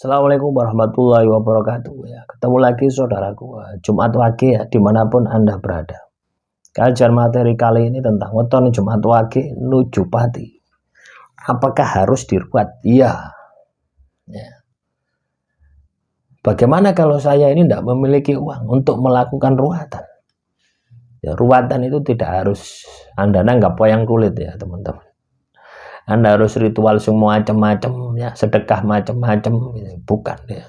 Assalamualaikum warahmatullahi wabarakatuh ya. Ketemu lagi saudaraku Jumat Wage ya dimanapun Anda berada. Kajian materi kali ini tentang weton Jumat Wage nuju pati. Apakah harus diruat? Iya. Ya. Bagaimana kalau saya ini tidak memiliki uang untuk melakukan ruatan? Ya, ruatan itu tidak harus Anda nanggap wayang kulit ya teman-teman. Anda harus ritual semua macam-macam ya, sedekah macam-macam, bukan ya.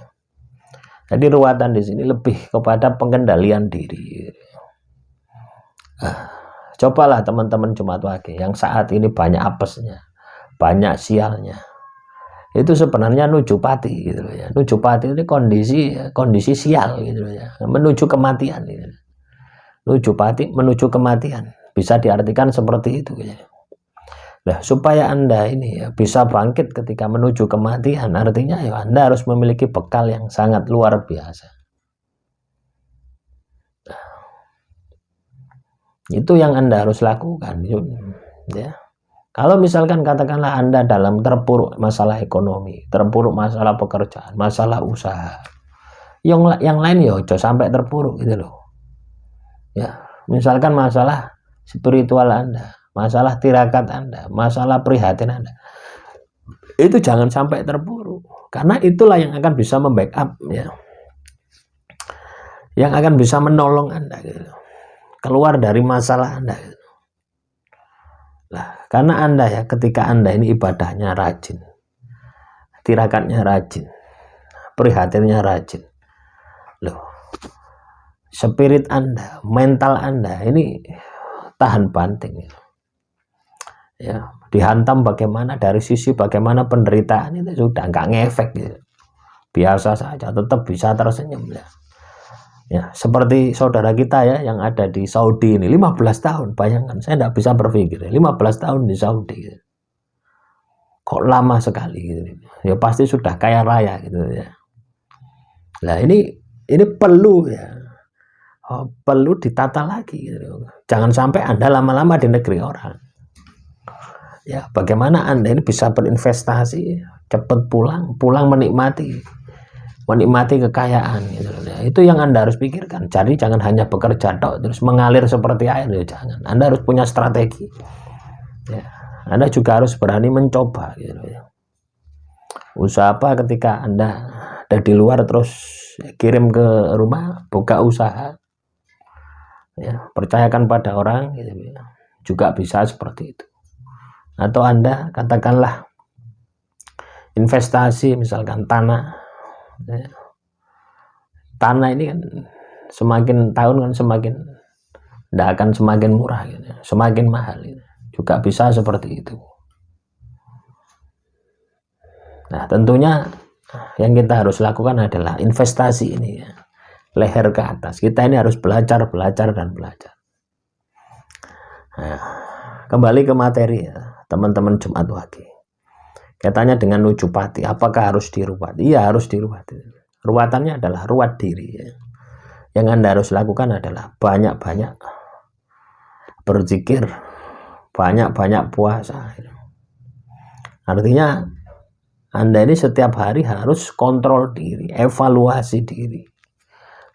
Jadi ruatan di sini lebih kepada pengendalian diri. Cobalah teman-teman Jumat Wage yang saat ini banyak apesnya, banyak sialnya. Itu sebenarnya nuju pati gitu ya. Nuju pati ini kondisi sial gitu ya, menuju kematian gitu. Nuju pati menuju kematian, bisa diartikan seperti itu ya. Nah, supaya Anda ini ya, bisa bangkit ketika menuju kematian, artinya ya Anda harus memiliki bekal yang sangat luar biasa. Nah, itu yang Anda harus lakukan ya. Kalau misalkan katakanlah Anda dalam terpuruk masalah ekonomi, terpuruk masalah pekerjaan, masalah usaha, yang lain ya jangan sampai terpuruk gitu loh. Ya, misalkan masalah spiritual Anda, masalah tirakat Anda, masalah prihatin Anda, itu jangan sampai terpuruk, karena itulah yang akan bisa membackup ya, yang akan bisa menolong Anda gitu, keluar dari masalah Anda gitu. Nah, karena Anda ya, ketika Anda ini ibadahnya rajin, tirakatnya rajin, prihatinnya rajin, loh, spirit Anda, mental Anda ini tahan banting gitu. Ya, dihantam bagaimana, dari sisi bagaimana penderitaan itu sudah nggak ngefek gitu. Biasa saja, tetap bisa tersenyum ya. Ya, seperti saudara kita ya yang ada di Saudi ini 15 tahun, bayangkan, saya nggak bisa berpikir 15 tahun di Saudi gitu. Kok lama sekali gitu. Ya pasti sudah kaya raya gitu ya. Nah, ini perlu ya. Perlu ditata lagi gitu. Jangan sampai Anda lama-lama di negeri orang. Ya, bagaimana Anda ini bisa berinvestasi, cepat pulang menikmati kekayaan gitu. Ya, itu yang Anda harus pikirkan. Jadi jangan hanya bekerja terus mengalir seperti air ya, jangan. Anda harus punya strategi. Ya, Anda juga harus berani mencoba gitu ya. Usaha apa ketika Anda ada di luar terus kirim ke rumah, buka usaha. Ya, percayakan pada orang gitu ya. Juga bisa seperti itu. Atau Anda katakanlah investasi misalkan tanah ya. Tanah ini kan semakin tahun kan semakin tidak akan semakin murah gitu. Semakin mahal gitu. Juga bisa seperti itu. Nah, tentunya yang kita harus lakukan adalah investasi ini ya. Leher ke atas, kita ini harus belajar dan belajar. Nah, kembali ke materi ya teman-teman Jumat Wage. Katanya dengan nuju pati, apakah harus diruat? Iya, harus diruat. Ruatannya adalah ruat diri ya. Yang Anda harus lakukan adalah banyak-banyak berzikir, banyak-banyak puasa. Artinya Anda ini setiap hari harus kontrol diri, evaluasi diri,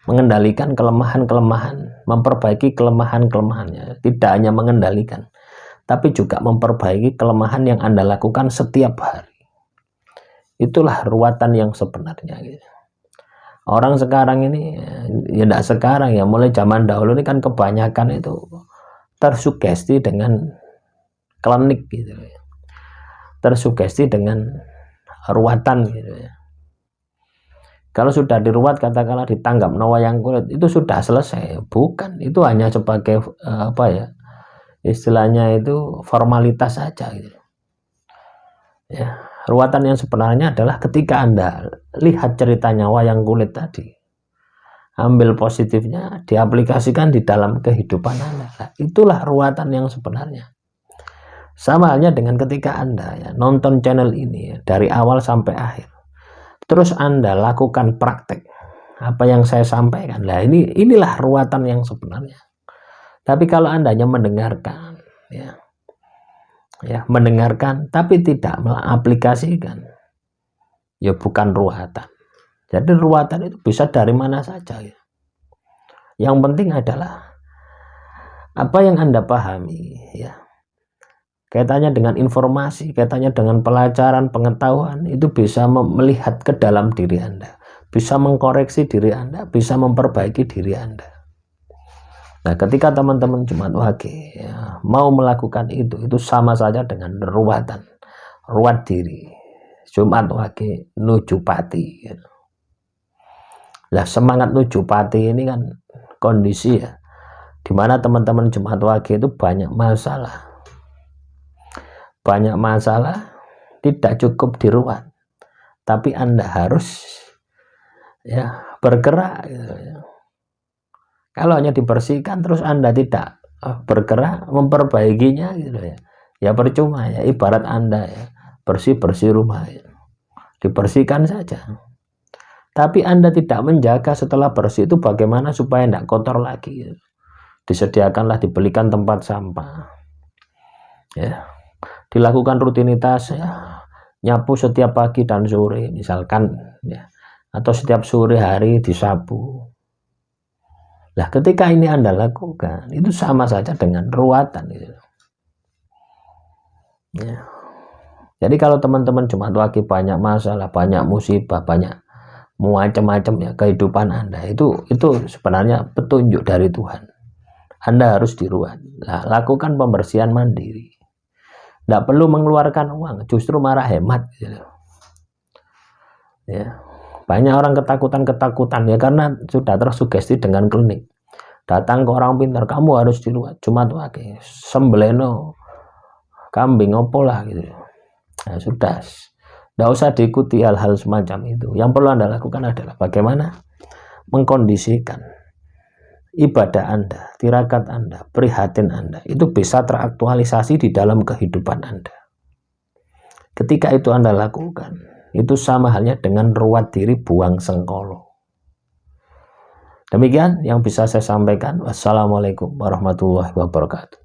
mengendalikan kelemahan-kelemahan, memperbaiki kelemahan-kelemahannya. Tidak hanya mengendalikan, tapi juga memperbaiki kelemahan yang Anda lakukan setiap hari. Itulah ruatan yang sebenarnya gitu. Orang sekarang ini ya tidak sekarang ya, mulai zaman dahulu ini kan kebanyakan itu tersugesti dengan klinik gitu ya. Tersugesti dengan ruatan gitu ya. Kalau sudah diruat katakanlah ditanggap wayang kulit itu sudah selesai, bukan, itu hanya sebagai apa ya, istilahnya itu formalitas saja gitu. Ya, ruatan yang sebenarnya adalah ketika Anda lihat ceritanya wayang kulit tadi, ambil positifnya, diaplikasikan di dalam kehidupan Anda. Nah, itulah ruatan yang sebenarnya. Sama halnya dengan ketika Anda ya, nonton channel ini ya, dari awal sampai akhir, terus Anda lakukan praktek apa yang saya sampaikan. Nah, inilah ruatan yang sebenarnya. Tapi kalau Anda hanya mendengarkan ya mendengarkan tapi tidak mengaplikasikan, ya bukan ruwatan. Jadi ruwatan itu bisa dari mana saja ya. Yang penting adalah apa yang Anda pahami ya. Kaitannya dengan informasi, kaitannya dengan pelajaran, pengetahuan, itu bisa melihat ke dalam diri Anda, bisa mengkoreksi diri Anda, bisa memperbaiki diri Anda. Nah, ketika teman-teman Jumat Wage ya, mau melakukan itu sama saja dengan ruwatan, ruwat diri. Jumat Wage nuju pati. Gitu. Nah, semangat nuju pati ini kan kondisi ya, dimana teman-teman Jumat Wage itu banyak masalah. Banyak masalah, tidak cukup diruat, tapi Anda harus ya bergerak gitu ya. Kalau hanya dibersihkan terus Anda tidak bergerak memperbaikinya gitu ya, ya percuma ya. Ibarat Anda ya bersih-bersih rumah ya, dibersihkan saja, tapi Anda tidak menjaga setelah bersih itu bagaimana supaya tidak kotor lagi gitu. Disediakanlah, dibelikan tempat sampah ya, dilakukan rutinitas ya, nyapu setiap pagi dan sore misalkan ya, atau setiap sore hari disapu. Nah, ketika ini Anda lakukan, itu sama saja dengan ruwatan gitu. Ya. Jadi kalau teman-teman Jumat Wage banyak masalah, banyak musibah, banyak macam-macam ya kehidupan Anda, itu sebenarnya petunjuk dari Tuhan. Anda harus diruat. Nah, lakukan pembersihan mandiri. Tidak perlu mengeluarkan uang, justru malah hemat gitu. Ya. Banyak orang ketakutan ya karena sudah tersugesti dengan klinik. Datang ke orang pintar, kamu harus diruat Jumat Wage, sembeleno kambing opo lah gitu. Nah, sudah, tidak usah diikuti hal-hal semacam itu. Yang perlu Anda lakukan adalah bagaimana mengkondisikan ibadah Anda, tirakat Anda, prihatin Anda itu bisa teraktualisasi di dalam kehidupan Anda. Ketika itu Anda lakukan, itu sama halnya dengan ruwat diri buang sengkolo. Demikian yang bisa saya sampaikan. Wassalamualaikum warahmatullahi wabarakatuh.